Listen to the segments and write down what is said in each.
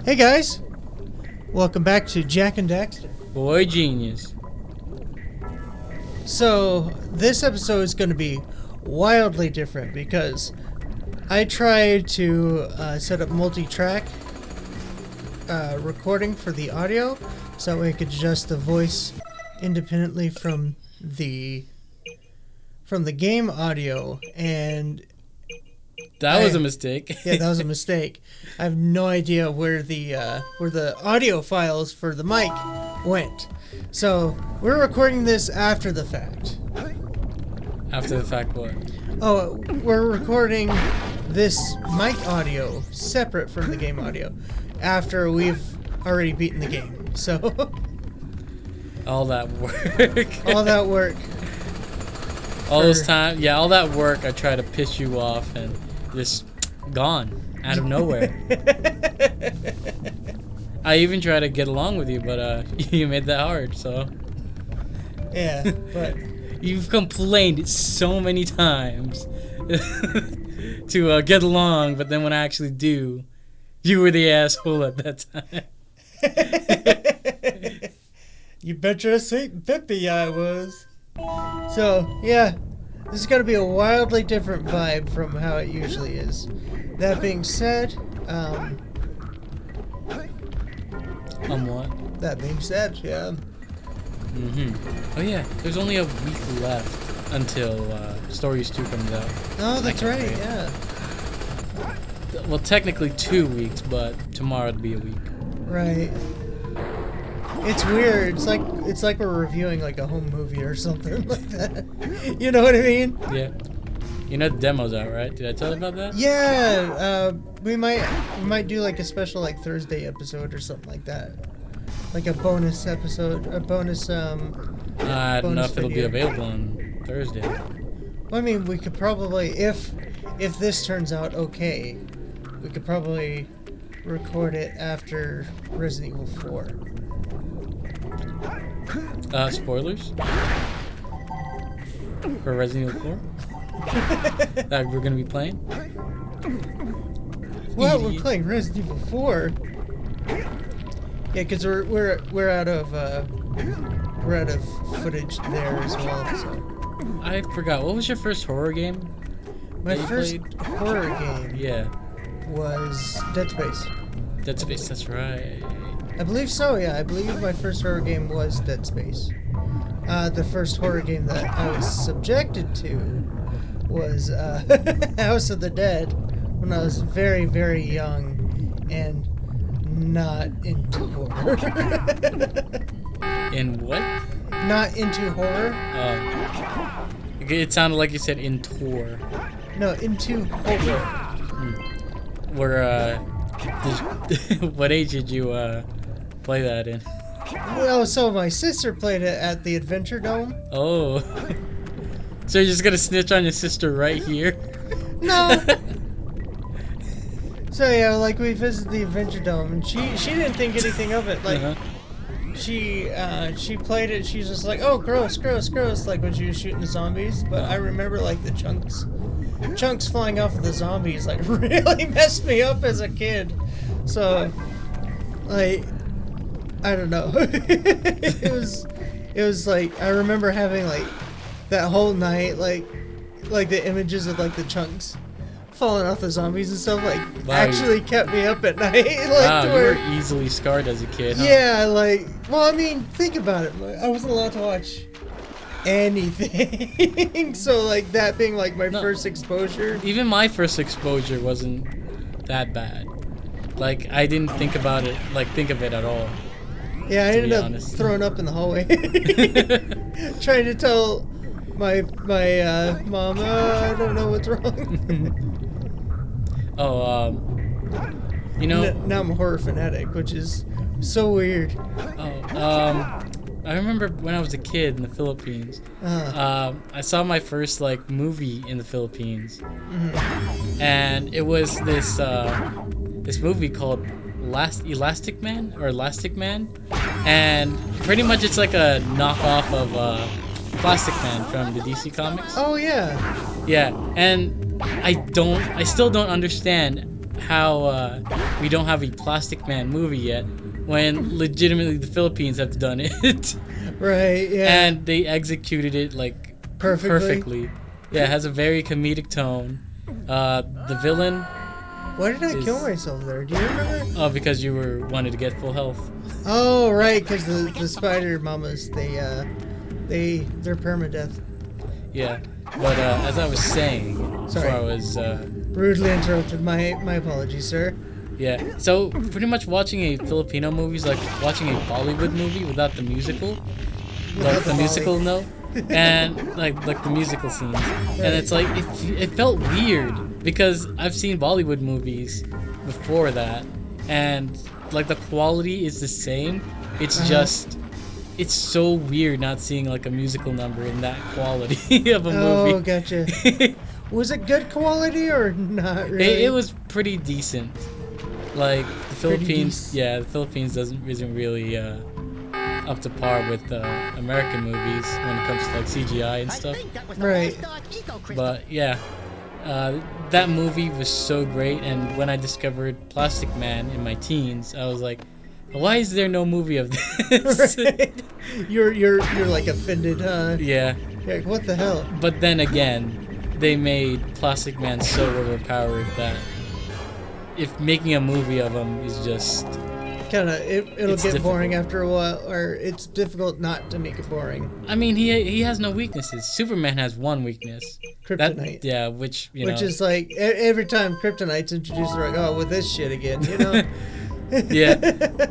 Hey guys, welcome back to Jak and Daxter. Boy genius. So this episode is going to be wildly different because I tried to set up multi-track recording for the audio so that way I could adjust the voice independently from the game audio, and That was a mistake. yeah, that was a mistake. I have no idea where the audio files for the mic went. So we're recording this after the fact. After the fact, what? Oh, we're recording this mic audio separate from the game audio after we've already beaten the game. So All that work. all that work. All those time. Yeah, all that work. I try to piss you off and just gone out of nowhere. I even try to get along with you, but you made that hard. So Yeah, but you've complained so many times to get along, but then when I actually do, you were the asshole at that time. you bet your sweet pippy I was. So, yeah, this is going to be a wildly different vibe from how it usually is. That being said, What? that being said, yeah. Oh yeah, there's only a week left until Stories 2 comes out. Oh, that's right, yeah. Well, technically 2 weeks, but tomorrow would be a week. Right. It's weird. It's like we're reviewing like a home movie or something like that. You know what I mean? Yeah. You know the demo's out, right? Did I tell you about that? Yeah. We might do like a special like Thursday episode or something like that. Like a bonus episode, a bonus I don't know if it'll be video. available on Thursday. Well, I mean, we could probably, if this turns out okay, we could probably record it after Resident Evil 4. Spoilers? For Resident Evil 4? That we're gonna be playing? Well, Idiot. we're playing Resident Evil 4. Yeah, because we're out of footage there as well. So I forgot. What was your first horror game? my that you first played? horror game Yeah. was Dead Space. Dead Space, that's right. I believe so. Yeah, I believe my first horror game was Dead Space. The first horror game that I was subjected to was House of the Dead when I was very, very young and not into horror. In what? Not into horror? It sounded like you said in tour. No, into horror. Where, what age did you, play that in? Well, so my sister played it at the Adventure Dome. Oh. So you're just gonna snitch on your sister right here? No. So yeah, like we visited the Adventure Dome, and she didn't think anything of it. Like she played it. She's just like, oh, gross, gross, gross. Like when she was shooting the zombies. But I remember like the chunks flying off of the zombies like really messed me up as a kid. So like I don't know. it was like I remember having like that whole night like the images of like the chunks falling off the zombies and stuff like actually kept me up at night. Like, wow, you were easily scarred as a kid, huh? Yeah, like, well, I mean, think about it. I wasn't allowed to watch anything. So, like, that being, like, my first exposure. Even my first exposure wasn't that bad. Like, I didn't think about it, think of it at all. Yeah, I ended up throwing up in the hallway. Trying to tell my mom, I don't know what's wrong. You know... Now I'm a horror fanatic, which is so weird. I remember when I was a kid in the Philippines, I saw my first, movie in the Philippines. Mm-hmm. And it was this movie called Elastic Man. And pretty much it's like a knockoff of Plastic Man from the DC Comics. Oh, yeah. Yeah, and I still don't understand how we don't have a Plastic Man movie yet, when legitimately the Philippines have done it. Right, yeah. And they executed it like Perfectly. Yeah, it has a very comedic tone. The villain. Why did I kill myself there? Do you remember? Oh, because you wanted to get full health. Oh, right, because the spider mamas, they're permadeath. Yeah, but as I was saying, Sorry. before I was rudely interrupted. My apologies, sir. Yeah, so pretty much watching a Filipino movie is like watching a Bollywood movie without the musical, like the musical note, and like the musical scenes, and it's like it felt weird because I've seen Bollywood movies before that, and like the quality is the same. It's just it's so weird not seeing like a musical number in that quality of a movie. Oh, gotcha. Was it good quality or not really? It was pretty decent. Like the Philippines, the Philippines isn't really up to par with American movies when it comes to like CGI and stuff. Right. But yeah, that movie was so great, and when I discovered Plastic Man in my teens, I was like, why is there no movie of this? Right. You're like offended, huh? Yeah. You're like, what the hell? But then again, they made Plastic Man so overpowered that if making a movie of him is just kind of it'll get boring after a while, or it's difficult not to make it boring. I mean, he has no weaknesses. Superman has one weakness. Kryptonite. Which is like every time Kryptonite's introduced, they're like, oh, with this shit again, you know. Yeah,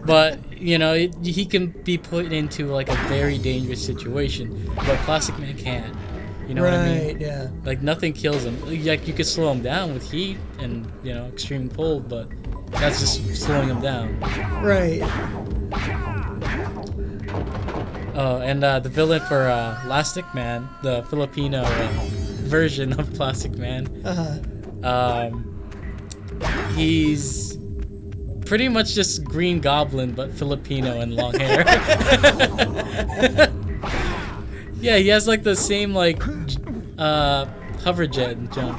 but he can be put into like a very dangerous situation, but Plastic Man can't. You know what I mean? Right, yeah. Like nothing kills him. Like you could slow him down with heat and extreme cold, but that's just slowing him down. Right. Oh, and the villain for Plastic Man, the Filipino version of Plastic Man. He's pretty much just Green Goblin, but Filipino and long hair. Yeah, he has like the same like hover jet and jump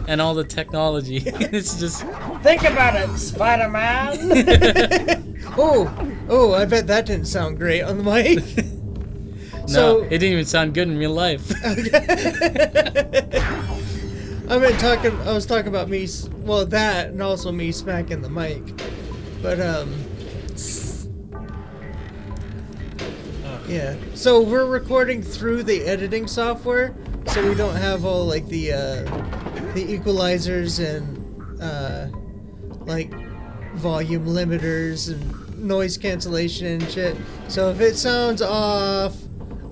and all the technology. It's just think about it, Spider-Man. oh, I bet that didn't sound great on the mic. No, it didn't even sound good in real life. I was talking about me, that and also me smacking the mic, but yeah. So we're recording through the editing software, so we don't have all like the equalizers and like volume limiters and noise cancellation and shit. So if it sounds off,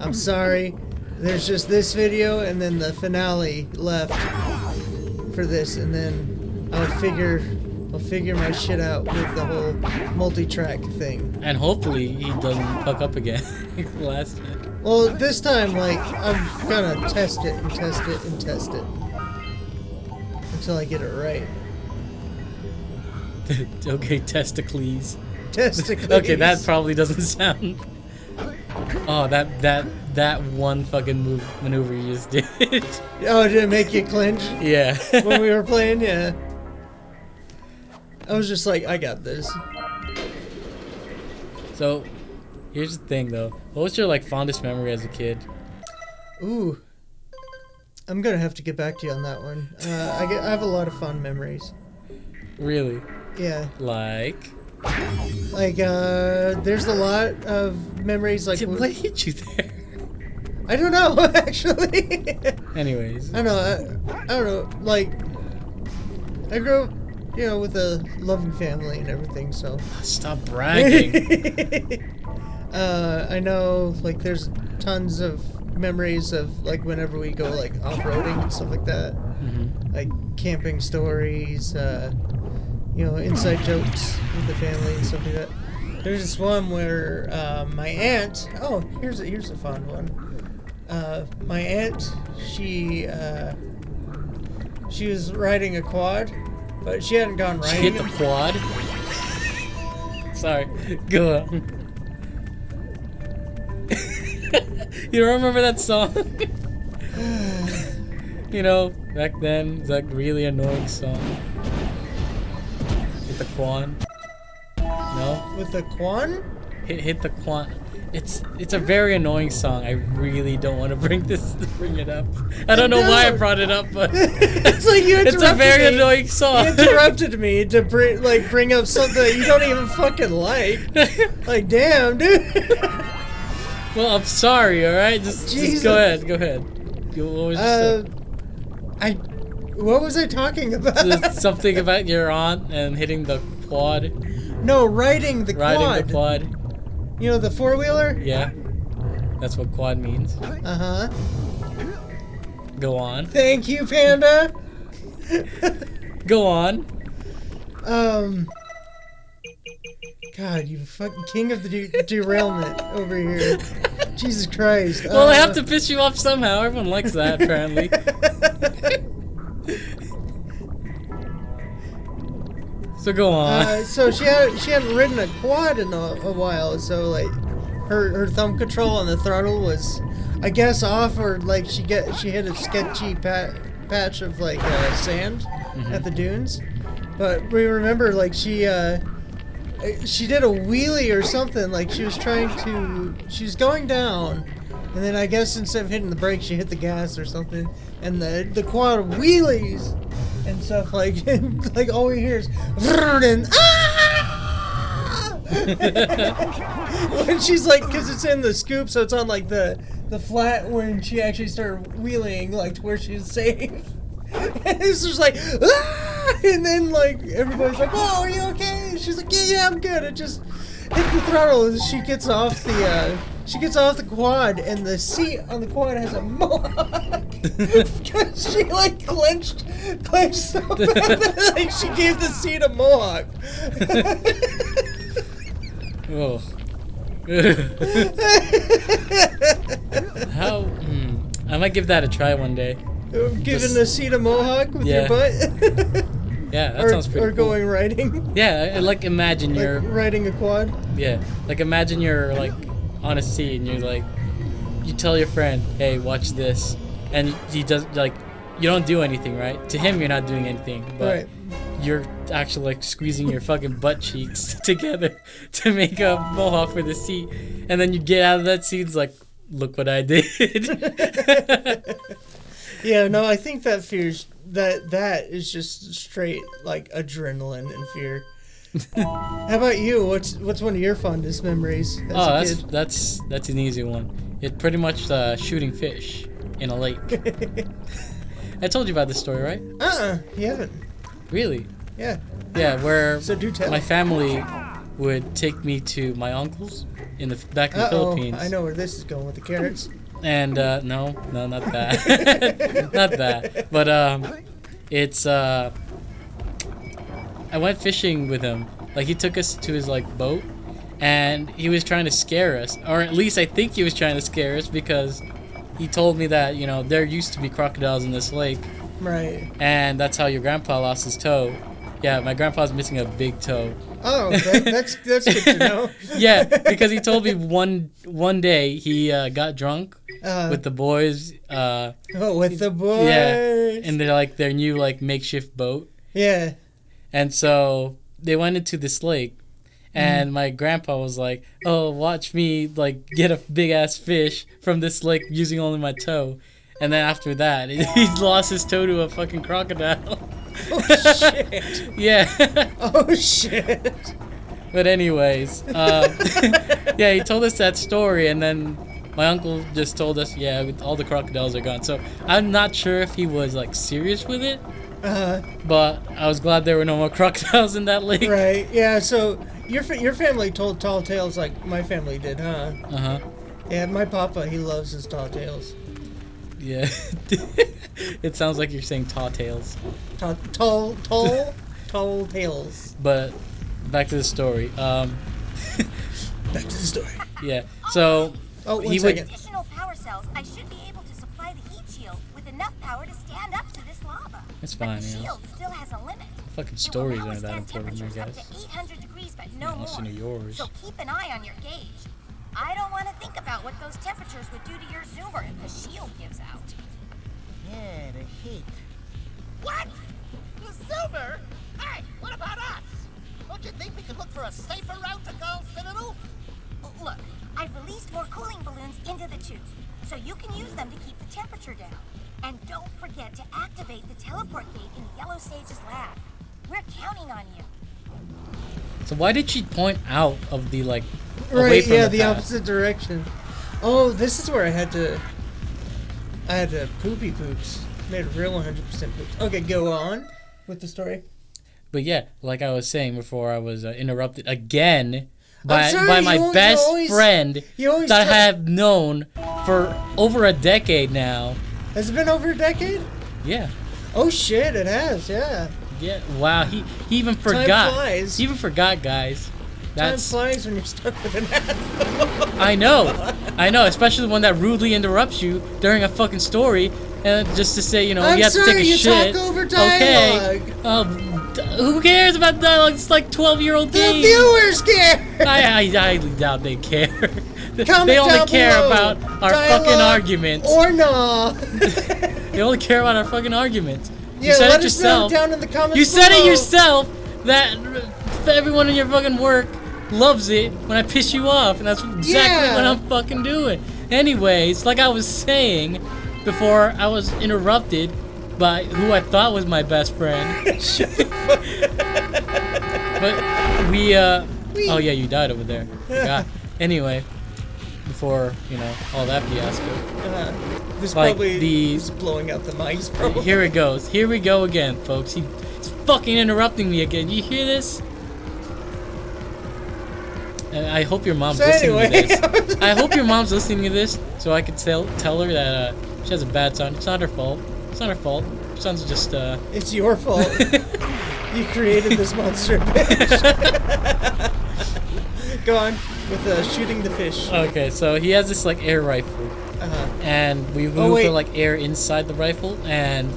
I'm sorry. There's just this video and then the finale left for this, and then I'll figure my shit out with the whole multi-track thing. And hopefully he doesn't fuck up again. Last time. Well, this time, like, I'm gonna test it and test it and test it until I get it right. Okay, testicles. Testicles. Okay, that probably doesn't sound. Oh, that one fucking maneuver you just did. Oh, did it make you clinch? Yeah. When we were playing, yeah. I was just like, I got this. So, here's the thing, though. What was your like fondest memory as a kid? Ooh, I'm gonna have to get back to you on that one. I have a lot of fond memories. Really? Yeah. Like, there's a lot of memories. Like, what hit you there? I don't know, actually. Anyways. I don't know. Like, I grew up, with a loving family and everything, so. Stop bragging. I know, like, there's tons of memories of, like, whenever we go, like, off-roading and stuff like that. Mm-hmm. Like, camping stories, inside jokes with the family and stuff like that. There's this one where my aunt. Oh, here's a fun one. My aunt, she was riding a quad, but she hadn't gone riding. She hit the quad. Sorry, go on. You don't remember that song? Back then, it's like really annoying song. Hit the quan. No? With the quan? Hit the quan. It's a very annoying song. I really don't want to bring it up. I don't know why I brought it up, but it's like you interrupted it's a very me. annoying song. You interrupted me to bring up something that you don't even fucking like. Like, damn, dude. Well, I'm sorry. All right, just go ahead. Go ahead. What was I talking about? Just something about your aunt and hitting the quad. No, riding the Riding the quad. You know, the four-wheeler? Yeah. That's what quad means. Uh-huh. Go on. Thank you, Panda. Go on. God, you fucking king of the derailment over here. Jesus Christ. Well, I have to piss you off somehow. Everyone likes that, apparently. So go on. So she hadn't ridden a quad in a while, so like her thumb control on the throttle was, I guess, off, or like she hit a sketchy patch of like sand at the dunes. But we remember like she did a wheelie or something. Like she was going down, and then I guess instead of hitting the brake, she hit the gas or something, and the quad wheelies and stuff, like, and, like, all we hear is and ah! When she's like, because it's in the scoop, so it's on like the flat when she actually started wheeling, like to where she was safe. And it's just like ah! And then like everybody's like, "Oh, are you okay?" She's like, "Yeah, I'm good." It just hit the throttle and she gets off the quad, and the seat on the quad has a mohawk. Because she like clenched so bad that like she gave the seat a mohawk. Oh. How? I might give that a try one day. Giving the seat a mohawk with your butt. Yeah, that sounds pretty Or cool. going riding. Yeah, like imagine you're riding a quad. Yeah, like imagine you're like on a seat and you're like, you tell your friend, "Hey, watch this," and he does, like, you don't do anything, right? To him, you're not doing anything, but you're actually like squeezing your fucking butt cheeks together to make a mohawk for the seat, and then you get out of that seat, it's like, look what I did. Yeah, no, I think that that is just straight like adrenaline and fear. How about you? What's one of your fondest memories as a kid? That's an easy one. It's pretty much shooting fish in a lake. I told you about this story, right? You haven't. Really? Yeah. Yeah, where So do tell. my family would take me to my uncle's back in the Philippines. I know where this is going with the carrots. And no, not that. Not that. But it's I went fishing with him. Like, he took us to his like boat, and he was trying to scare us, or at least I think he was trying to scare us, because he told me that, you know, there used to be crocodiles in this lake. Right. And that's how your grandpa lost his toe. Yeah, my grandpa's missing a big toe. Oh, that's good to know. Yeah, because he told me one day he got drunk with the boys. With the boys. Yeah, and they're like their new like makeshift boat. Yeah. And so they went into this lake, and my grandpa was like, "Oh, watch me like get a big ass fish from this lake using only my toe." And then after that, he lost his toe to a fucking crocodile. Oh shit. Yeah. Oh shit. But anyways, yeah, he told us that story, and then my uncle just told us, yeah, all the crocodiles are gone. So I'm not sure if he was like serious with it, but I was glad there were no more crocodiles in that lake. Right. Yeah. So your family told tall tales like my family did, huh? Yeah. My papa, he loves his tall tales. Yeah. It sounds like you're saying tall tales. Tall tales. But back to the story. Back to the story. Yeah. So one second. Additional power cells, I should be able to supply the heat shield with enough power to stand up to this lava. It's fine, but the yeah. shield still has a limit. Fucking It stories will now aren't that withstand important, I temperatures guess. up to 800 degrees, but no Unless more. you know yours. So keep an eye on your gauge. I don't want to think about what those temperatures would do to your zoomer if the shield gives out. Yeah, the heat. What? The silver? Hey, what about us? Do you think we could look for a safer route to Carl Citadel? Look, I've released more cooling balloons into the tube, so you can use them to keep the temperature down. And don't forget to activate the teleport gate in Yellow Sage's lab. We're counting on you. So why did she point out of the like away Right, from yeah, the the path? opposite direction. Oh, this is where I had to poopy poops. Made real 100% poops. Okay, go on with the story. But yeah, like I was saying before, I was interrupted again by sorry, my you best always- friend you always that I try- have known for over a decade now. Has it been over a decade? Yeah. Oh shit, it has, yeah. Yeah, wow. He even forgot. flies. He even forgot, guys. That's Time flies when you're stuck with an asshole. I know, especially one that rudely interrupts you during a fucking story, and just to say, you know, I'm you have to sorry, take a you shit. talk over Okay. dialogue. Who cares about dialogue? It's like 12-year-old The game. viewers care. I highly doubt they care. Comment They only down care below. about our Dialogue fucking arguments. Or no. They only care about our fucking arguments. Yeah, You said let it us know yourself. down in the comments You said it below. yourself that everyone in your fucking work loves it when I piss you off, and that's exactly Yeah. what I'm fucking doing. Anyways, like I was saying before I was interrupted by who I thought was my best friend. But we oh yeah, you died over there. God. Anyway, before, you know, all that fiasco. This Like probably is blowing out the mics, probably. Here it goes. Here we go again, folks. He's fucking interrupting me again. You hear this? And I hope your mom's So listening anyway, to this. I hope your mom's listening to this, so I could tell her that she has a bad son. It's not her fault. It's not her fault. Her son's just It's your fault. You created this monster, bitch. Go on with shooting the fish. Okay, so he has this like air rifle, and we moved wait. for like air inside the rifle, and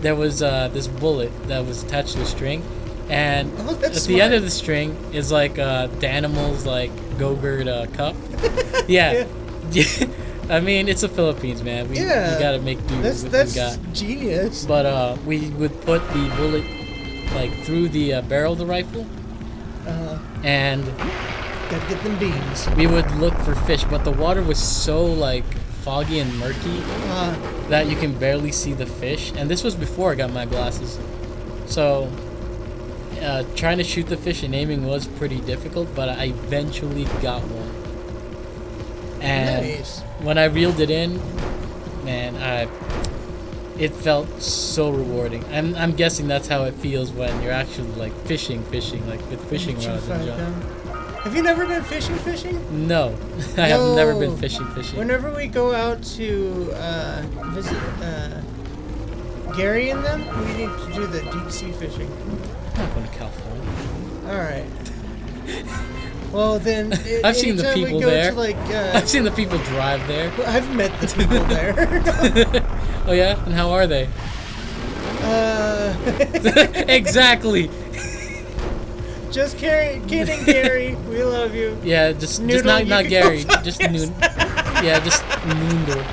there was this bullet that was attached to a string, and Oh, at that's the end smart. of the string is like the animal's like Go-Gurt cup. Yeah. I mean, it's the Philippines, man. We gotta make do with what we That's got. genius. But we would put the bullet like through the barrel of the rifle, and Gotta get them beans. we would look for fish, but the water was so like foggy and murky that you can barely see the fish. And this was before I got my glasses, so trying to shoot the fish and aiming was pretty difficult, but I eventually got one. And Nice. when I reeled it in, man, it felt so rewarding. I'm guessing that's how it feels when you're actually like fishing like with fishing Did you rods and find junk. them? Have you never been fishing? No, I have never been Yo, fishing. Whenever we go out to visit Gary and them, we need to do the deep sea fishing. I'm not going to California. All right. Well then, I've seen the anytime we people go there. To, like, I've seen the people drive there. I've met the people there. Oh yeah, and how are they? Exactly. Just kidding, Gary. We love you. Yeah, just Noodle, not you not can Gary, go fuck just Noon. Yeah, just Noodle.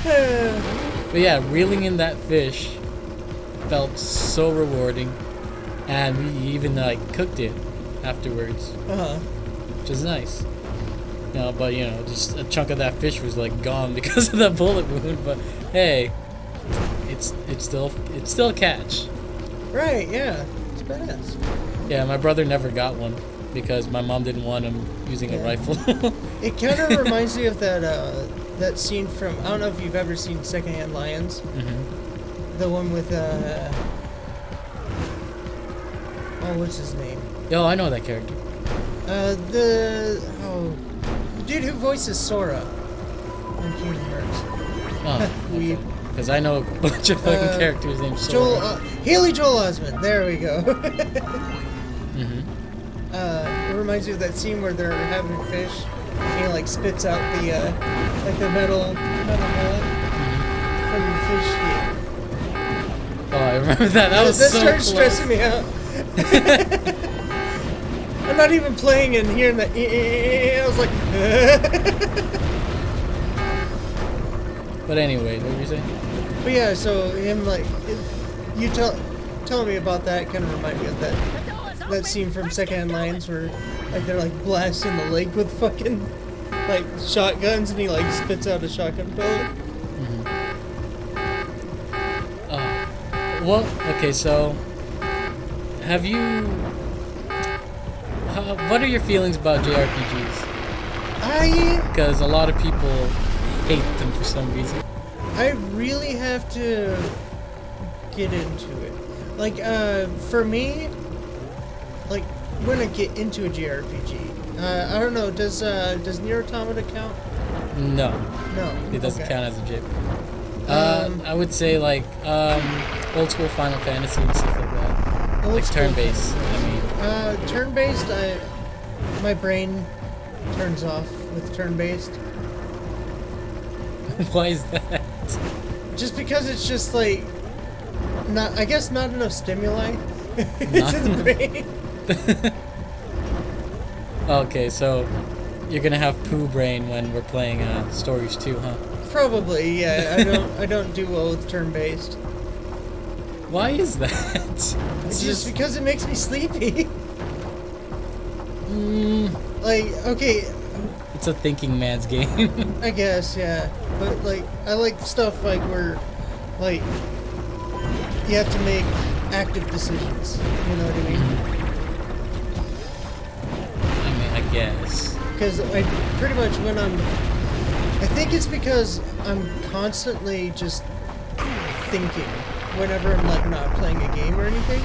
But yeah, reeling in that fish felt so rewarding, and we even like cooked it afterwards, which is nice. You know, but you know, just a chunk of that fish was like gone because of that bullet wound. But hey, it's still a catch. Right, yeah. It's badass. Yeah, my brother never got one because my mom didn't want him using a rifle. It kind of reminds me of that scene from, I don't know if you've ever seen Secondhand Lions. Mm-hmm. The one with, what's his name? Yo, I know that character. The dude who voices Sora on Kingdom Hearts. Oh, We because I know a bunch of fucking characters named Sora. Haley Joel Osment. There we go. Mm-hmm. It reminds me of that scene where they're having fish. And he like spits out the like the metal bullet from the fish. Oh, I remember that. That was That so started close. stressing me out. I'm not even playing and hearing that. I was like. But anyway, what were you saying? But yeah, so him like, you tell, telling me about that kind of reminded me of that scene from Secondhand Lions where like they're like blasting the lake with fucking like shotguns and he like spits out a shotgun bullet. Well, okay, so have you? What are your feelings about JRPGs? Because a lot of people hate them for some reason. I really have to get into it. Like, for me, like when I get into a JRPG, I don't know. Does Nier Automata count? No. No. It doesn't okay. count as a JRPG. I would say like old school Final Fantasy and stuff like that. Like turn-based. I mean, turn-based. My brain turns off with turn-based. Why is that? Just because it's just like not. I guess not enough stimuli to the brain. Okay, so you're gonna have poo brain when we're playing Stories 2, huh? Probably, yeah. I don't do well with turn-based. Why is that? It's just because it makes me sleepy. Like, okay. It's a thinking man's game. I guess, yeah. But like, I like stuff like where, like, you have to make active decisions. You know what I mean? I guess. Because I pretty much when I think it's because I'm constantly just thinking whenever I'm like not playing a game or anything.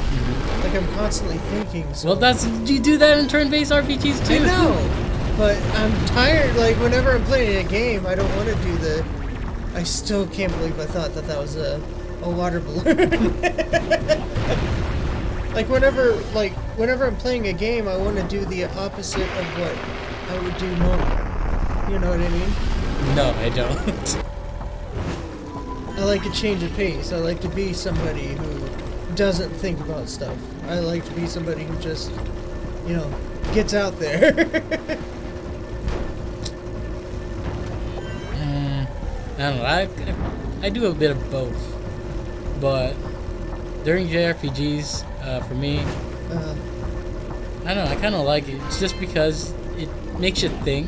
Like I'm constantly thinking. So. Well, you do that in turn-based RPGs too. I know, but I'm tired. Like whenever I'm playing a game, I don't want to do the. I still can't believe I thought that was a water balloon. Like whenever I'm playing a game, I want to do the opposite of what I would do normally. You know what I mean? No, I don't. I like a change of pace. I like to be somebody who doesn't think about stuff. I like to be somebody who just, you know, gets out there. I don't know. I do a bit of both, but during JRPGs, for me, I don't know. I kind of like it. It's just because it makes you think,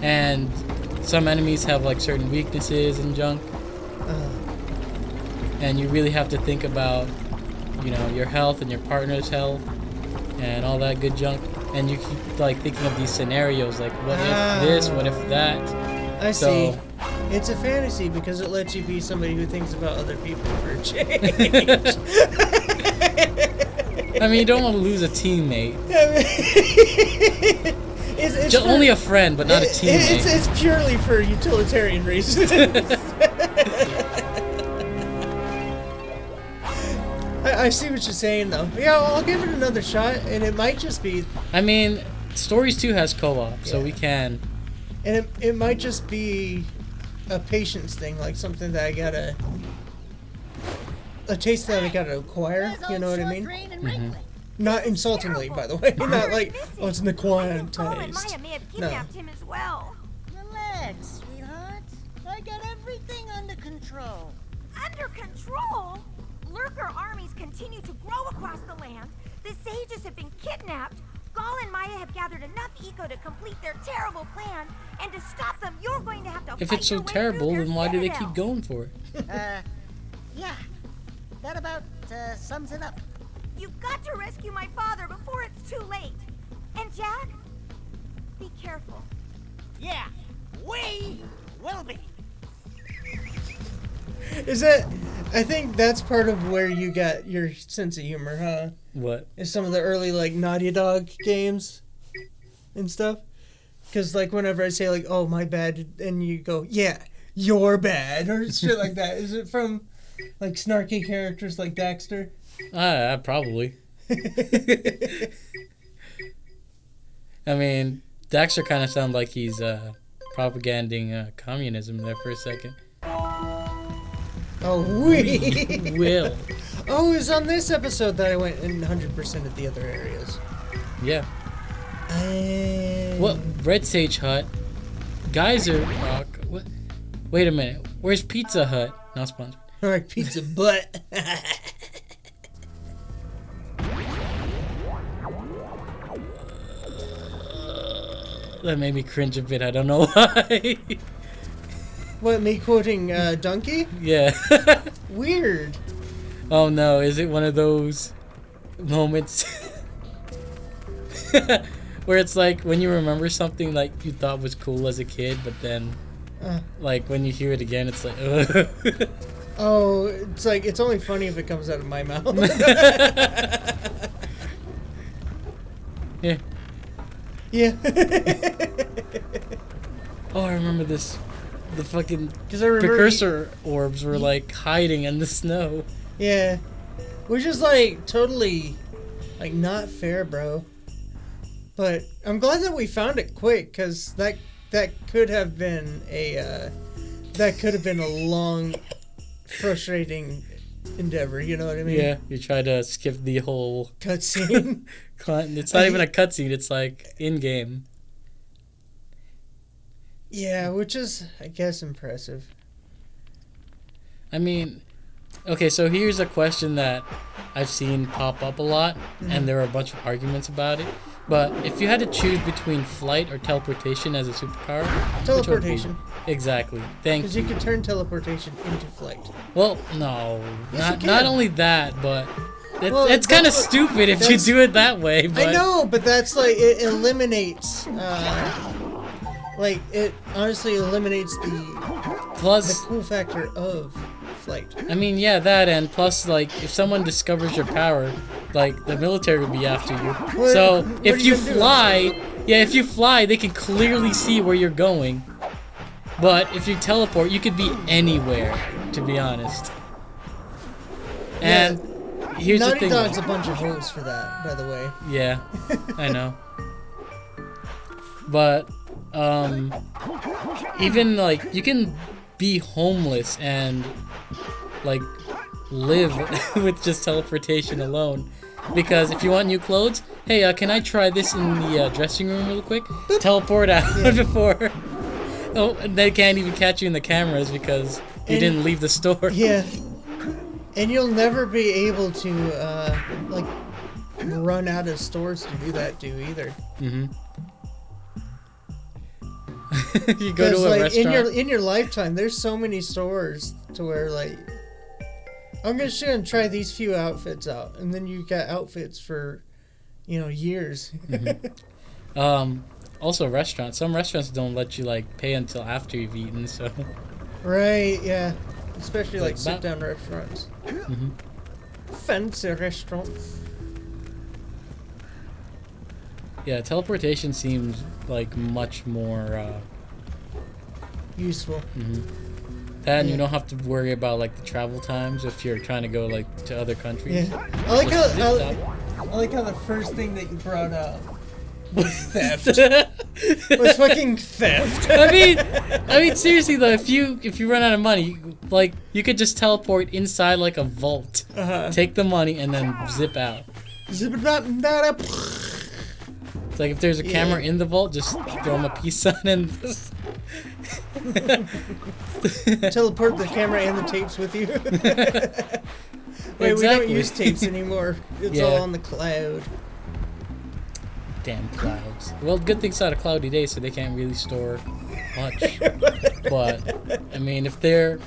and some enemies have like certain weaknesses and junk, and you really have to think about, you know, your health and your partner's health and all that good junk, and you keep like thinking of these scenarios like what if this, what if that. I see. It's a fantasy because it lets you be somebody who thinks about other people for a change. I mean, you don't want to lose a teammate. It's only a friend, but not a teammate. It's purely for utilitarian reasons. I see what you're saying, though. Yeah, I'll give it another shot, and it might just be... I mean, Stories 2 has co-op, so we can... And it might just be a patience thing, like something that I gotta... A taste that I gotta acquire, you know what I mean? Mm-hmm. Not insultingly, by the way. Not like, oh, it's an acquired Paul and taste. Maya may have kidnapped him as well. Relax, sweetheart. I got everything under control. Under control? Lurker armies continue to grow across the land. The sages have been kidnapped. Gaul and Maya have gathered enough eco to complete their terrible plan, and to stop them, you're going to have to If fight it's so your way terrible, through their then why do they citadel. keep going for it? Yeah. That about sums it up. You've got to rescue my father before it's too late. And Jack, be careful. Yeah, we will be. Is that... I think that's part of where you got your sense of humor, huh? What? Is some of the early, like, Naughty Dog games and stuff. Because, like, whenever I say, like, oh, my bad, and you go, yeah, you're bad, or shit like that. Is it from, like, snarky characters like Daxter? Probably. I mean, Daxter kind of sounds like he's propaganding communism there for a second. Oh, we will. Oh, it was on this episode that I went in 100% of the other areas. Yeah. What? Red Sage Hut, Geyser Rock. What? Wait a minute. Where's Pizza Hut? Not sponsored. Alright, pizza butt. That made me cringe a bit. I don't know why. What, me quoting Donkey? Yeah. Weird. Oh no, is it one of those moments where it's like when you remember something like you thought was cool as a kid, but then like when you hear it again, it's like, ugh. Oh, it's like, it's only funny if it comes out of my mouth. Yeah. Yeah. Oh, I remember this. The fucking 'Cause I remember precursor orbs were like hiding in the snow. Yeah. Which is like totally like not fair, bro. But I'm glad that we found it quick, because that could have been a long, frustrating endeavor. You know what I mean? Yeah, you try to skip the whole Cutscene. It's not even a cutscene. It's like in game. Yeah, which is, I guess, impressive. I mean, okay, so here's a question that I've seen pop up a lot, and there are a bunch of arguments about it. But if you had to choose between flight or teleportation as a superpower, Teleportation. which would be? Exactly. Thank Because you. you could turn teleportation into flight. Well, no, Yes, you not can. only that, but Well, it's kind of that's what- stupid if you that's- do it that way. But I know, but that's like, it eliminates, like, it honestly eliminates the plus, cool factor of flight. I mean, yeah, that, and plus, like, if someone discovers your power, like, the military would be after you. So, what if are you you gonna do? fly, if you fly, they can clearly see where you're going. But if you teleport, you could be anywhere, to be honest. And here's the Naughty thing. Dog's a bunch of hoes for that, by the way. Yeah, I know. But, even, like, you can be homeless and, like, live with just teleportation alone. Because if you want new clothes, hey, can I try this in the dressing room real quick? Teleport out before. Oh, and they can't even catch you in the cameras because you didn't leave the store. Yeah. And you'll never be able to, like, run out of stores to do that to either. Mm-hmm. You go to a like, restaurant. in your lifetime, there's so many stores to where, like, I'm just gonna try these few outfits out, and then you got outfits for, years. Also restaurants. Some restaurants don't let you like pay until after you've eaten. So. Right. Yeah. Especially like Like sit-down restaurants. Mm-hmm. Fancy restaurants. Yeah, teleportation seems like much more. Useful. That and you don't have to worry about like the travel times if you're trying to go like to other countries. Yeah. I like Just how zip I like how the first thing that you brought up was theft. top. was fucking theft. I mean, seriously though, if you run out of money, like you could just teleport inside like a vault, take the money, and then zip out. Zip-a-dap-da-da. It's like if there's a camera in the vault, just throw them a peace sign and. Teleport the camera and the tapes with you. Wait, we don't Exactly. use tapes anymore. It's Yeah. all on the cloud. Damn clouds. Well, good thing it's not a cloudy day, so they can't really store much. But I mean, if they're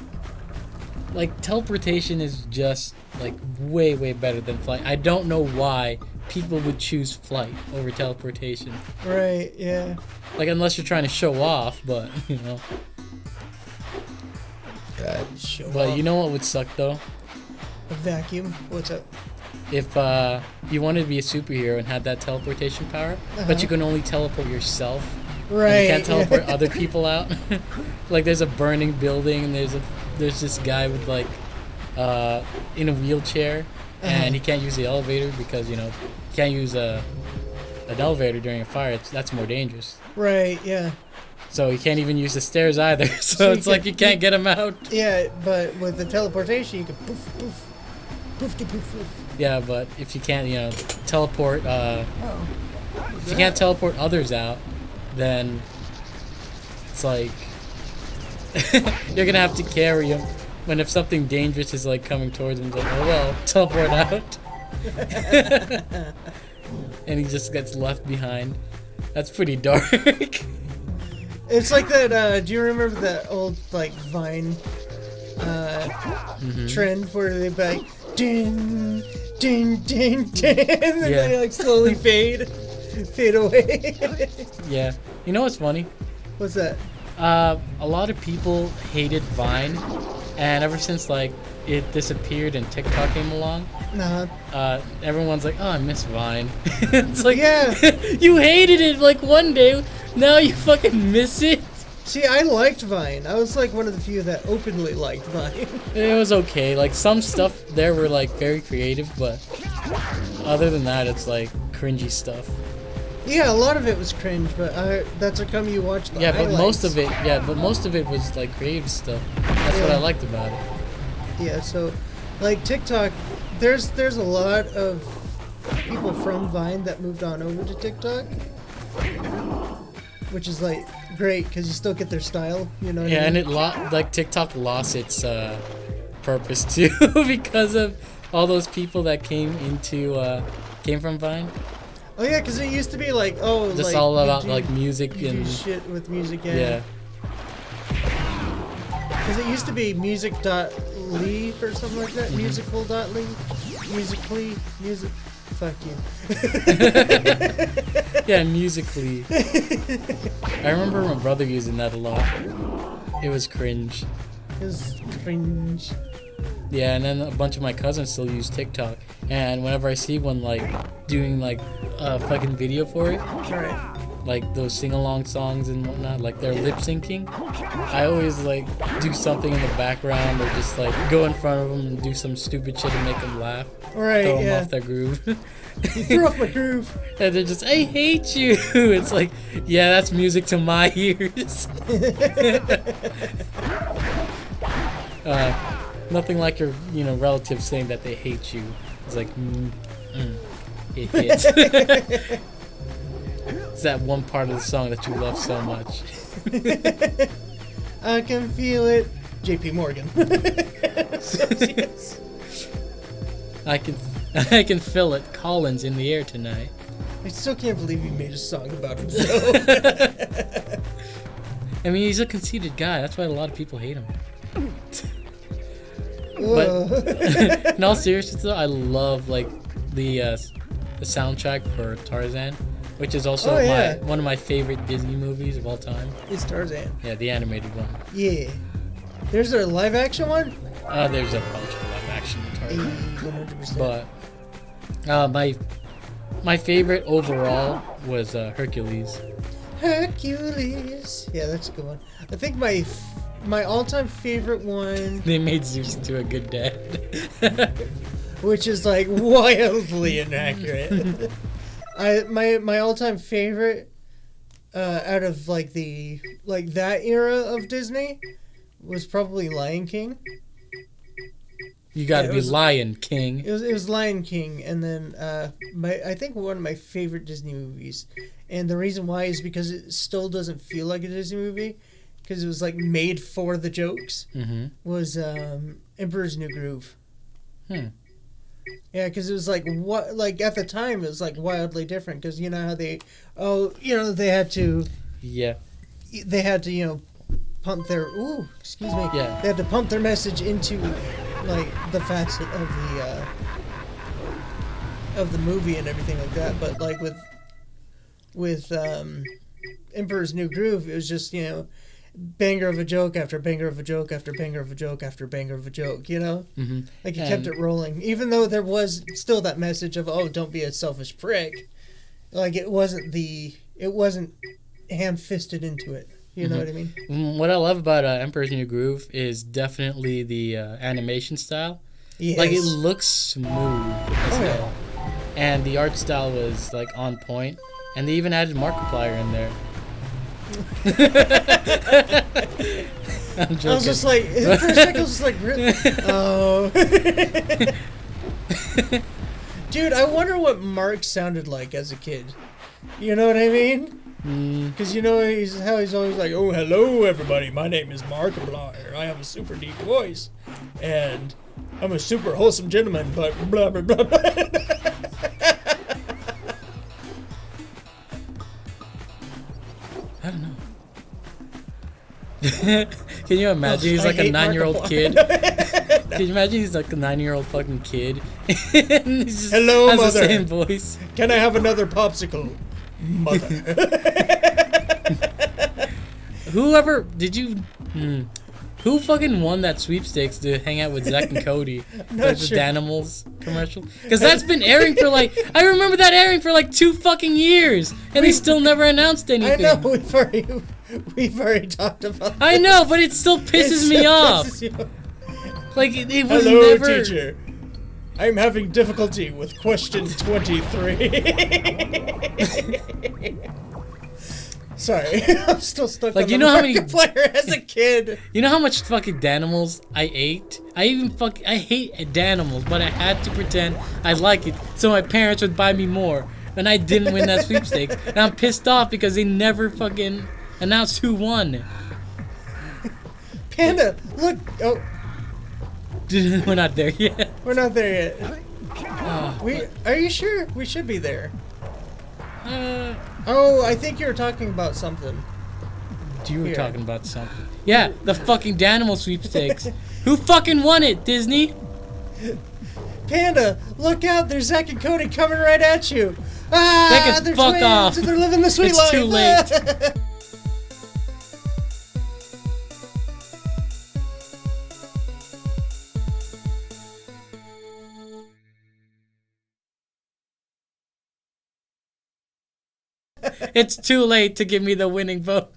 like teleportation is just like way better than flight. I don't know why people would choose flight over teleportation. Right, yeah. Like unless you're trying to show off, but you know. God, show But off. you know what would suck though? A vacuum? What's up? If you wanted to be a superhero and had that teleportation power, but you can only teleport yourself. Right. And you can't teleport other people out. Like there's a burning building and there's this guy with like in a wheelchair and he can't use the elevator because you can't use an elevator during a fire. That's more dangerous. Right, yeah. So he can't even use the stairs either. So So it's like you can't get him out. Yeah, but with the teleportation, you can poof, poof, poof, poof, poof. Yeah, but if you can't, teleport, if you can't teleport others out, then it's like you're gonna have to carry him. When if something dangerous is like coming towards him, it's like, oh well, teleport out, and he just gets left behind. That's pretty dark. It's like that. Do you remember that old like Vine trend where they be like, ding, ding, ding, ding, and then they like slowly fade away. Yeah. You know what's funny? What's that? A lot of people hated Vine, and ever since like it disappeared and TikTok came along, everyone's like, "Oh, I miss Vine." It's like, yeah, you hated it like one day, now you fucking miss it. See, I liked Vine. I was like one of the few that openly liked Vine. It was okay. Like some stuff there were like very creative, but other than that, it's like cringy stuff. Yeah, a lot of it was cringe, but that's how come you watched the highlights. But most of it was like creative stuff. That's what I liked about it. Yeah, so like TikTok, there's a lot of people from Vine that moved on over to TikTok, which is like great because you still get their style, you know. Yeah, and like TikTok lost its purpose too because of all those people that came from Vine. Oh yeah, because it used to be like, just like, all about like music you and do shit with music. yeah. Because it used to be music.ly or something like that. Musical.ly, musically, music. Fuck you. Yeah, Musically. I remember my brother using that a lot. It was cringe. It was cringe. Yeah, and then a bunch of my cousins still use TikTok. And whenever I see one like doing like a fucking video for it, Right. like those sing-along songs and whatnot, like they're lip syncing, I always like do something in the background or just like go in front of them and do some stupid shit to make them laugh. Right, throw them off their groove. You threw off my groove. And they're just, I hate you. It's like, yeah, that's music to my ears. Nothing like your, relatives saying that they hate you. It's like, it hits. It's that one part of the song that you love so much. I can feel it. JP Morgan. Yes. I can feel it. Collins in the air tonight. I still can't believe he made a song about himself. I mean, he's a conceited guy. That's why a lot of people hate him. But in all seriousness, though, I love like the soundtrack for Tarzan, which is also one of my favorite Disney movies of all time. It's Tarzan. Yeah, the animated one. Yeah. There's a live action one? There's a bunch of live action Tarzan. 100%. But my favorite overall was Hercules. Hercules. Yeah, that's a good one. I think my all-time favorite one, They made Zeus into a good dad. which is like wildly inaccurate. My all-time favorite out of like that era of Disney was probably Lion King. You gotta be Lion King. It was Lion King, and then I think one of my favorite Disney movies, and the reason why is because it still doesn't feel like a Disney movie, because it was like made for the jokes. Mm-hmm. Was Emperor's New Groove. Hmm. Yeah, because it was like at the time it was like wildly different, because you know how they had to pump their Yeah. they had to pump their message into like the facet of the movie and everything like that, but like with Emperor's New Groove, it was just banger of a joke after banger of a joke after banger of a joke after banger of a joke, Mm-hmm. like he kept it rolling, even though there was still that message of don't be a selfish prick. Like it wasn't ham-fisted into it. You know what I mean? What I love about Emperor's New Groove is definitely the animation style. Yes. Like it looks smooth as hell. And the art style was like on point. And they even added Markiplier in there. I'm joking. I was just like, for a second, I was just like, really? Oh. Dude, I wonder what Mark sounded like as a kid. You know what I mean? Because he's always like, oh, hello, everybody. My name is Markiplier. I have a super deep voice. And I'm a super wholesome gentleman, but blah, blah, blah, blah. Can you imagine he's I like a hate 9-year-old Markiplier. kid? Can you imagine he's like a 9-year-old fucking kid? And he just Hello, has mother. the same voice. Can I have another popsicle, mother? Whoever did you? Who fucking won that sweepstakes to hang out with Zack and Cody? Not The sure. Danimals commercial? Because that's been airing for like, I remember that airing for like 2 fucking years, and they still never announced I anything. know we've already talked about. I know, but it still pisses me off. Pisses you off. Like it was Hello, never. teacher. I'm having difficulty with question 23. Sorry, I'm still stuck Like, on you the know how many- Markiplier as a kid. You know how much fucking Danimals I ate? I hate Danimals, but I had to pretend I like it so my parents would buy me more. And I didn't win that sweepstakes. And I'm pissed off because they never fucking announced who won. Panda, look. Oh, We're not there yet. we're not there yet. Are you sure? We should be there. Oh, I think you were talking about something. You were Here. talking about something. Yeah, the fucking Danimal sweepstakes. Who fucking won it, Disney? Panda, look out! There's Zack and Cody coming right at you. Ah, They can they're fuck twins, off. They're living the sweet It's life. too late. It's too late to give me the winning vote.